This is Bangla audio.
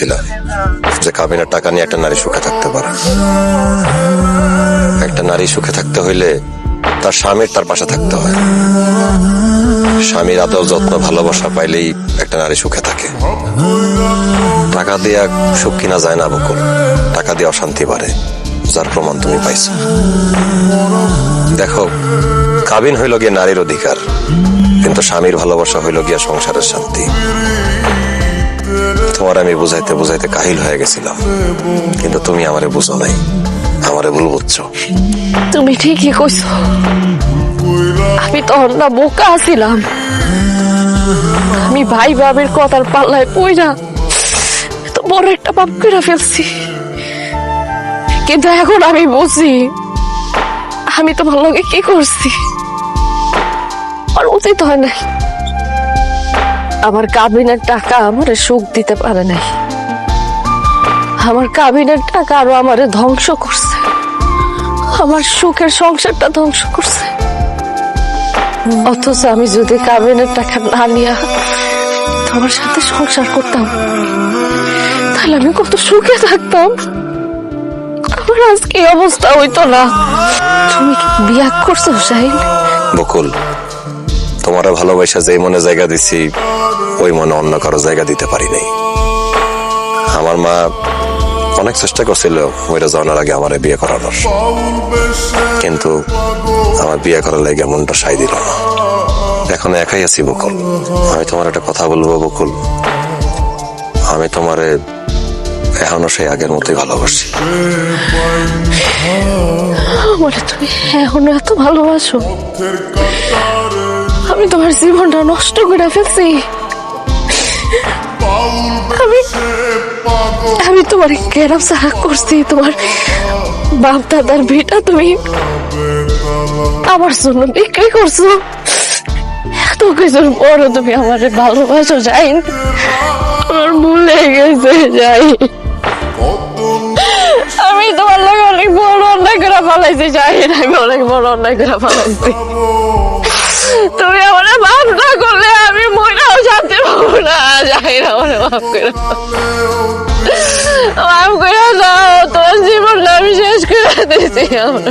দিলাম যে কাবিনের টাকা নিয়ে একটা নারী সুখে থাকতে পারে। একটা নারী সুখে থাকতে হইলে তার স্বামীর তার পাশে থাকতে হয়। স্বামীর আদর যত্ন ভালোবাসা পাইলেই একটা নারী সুখে থাকে। টাকা দিয়ে সুখ কিনা যায় না বকুল, টাকা দিয়ে অশান্তি বাড়ে, যার প্রমাণ তুমি পাইছো। দেখো, কাবিন হইল গিয়ে নারীর অধিকার, কিন্তু স্বামীর ভালোবাসা হইল গিয়া সংসারের শান্তি। তোমার আমি বুঝাইতে বুঝাইতে কাহিল হয়ে গেছিলাম, কিন্তু তুমি আমারে বুঝো নাই, আমারে ভুল বুঝছো। তুমি ঠিকই কইছো, আমি তখন না বোকা ছিলাম। আমি ভাই বাবের কথার পাল্লায় পইরা তো বড় একটা পাপ করে ফেলছি। কিন্তু এখন আমি বুঝি আমি তোমার লগে কি করছি, আর উচিত হয় নাই। আমার কাবিনের টাকা আমারে সুখ দিতে পারে নাই, আমার কাবিনের টাকা আরো আমারে ধ্বংস করছে, আমার সুখের সংসারটা ধ্বংস করছে। অথচ আমি যদি কাবিনের টাকা না নিয়া তোমার সাথে সংসার করতাম, তাহলে আমি কত সুখে থাকতাম, আমার আজকে এই অবস্থা হইতো না। তুমি কি বিয়া করছো শাহিন? বকুল, তোমার ভালোবাসা যেই মনে জায়গা দিছি ওই মনে অন্য কারো জায়গা দিতে পারি নাই। আমার মা অনেক চেষ্টা করছিল ওইটা জানার আগে আমার বিয়ে করানোর, কিন্তু আমার বিয়ে করার লাগে মনটা সাই দিল না। এখন একাই আছি বকুল। আমি তোমার একটা কথা বলবো বকুল, আমি তোমারে এখনো সেই আগের মতোই ভালোবাসি। বলে তুমি এখনো এত ভালোবাসো? আমি তোমার জীবনটা নষ্ট করে ফেলছি। আমি তোমার গ্রাম সারা করছি, তোমার বাপ দাদার ভিটা তুমি আমার জন্য বিক্রি করছো। এত কিছুর পরও তুমি আমার ভালোবাসো যাইন, আমার ভুলে গেছে যাই। আমি তোমার লোক অনেক বড় অন্যায় করে ফেলাইছি যাইন, আমি অনেক বড় অন্যায় করে ফেলাইছি। তুমি আমার মাফ না করলে আমি মইরাও শান্তি পাবো না। যাইন, আমার মাফ করে মাফ করে দাও, তোমার জীবনটা আমি শেষ করে দিয়েছি। আমার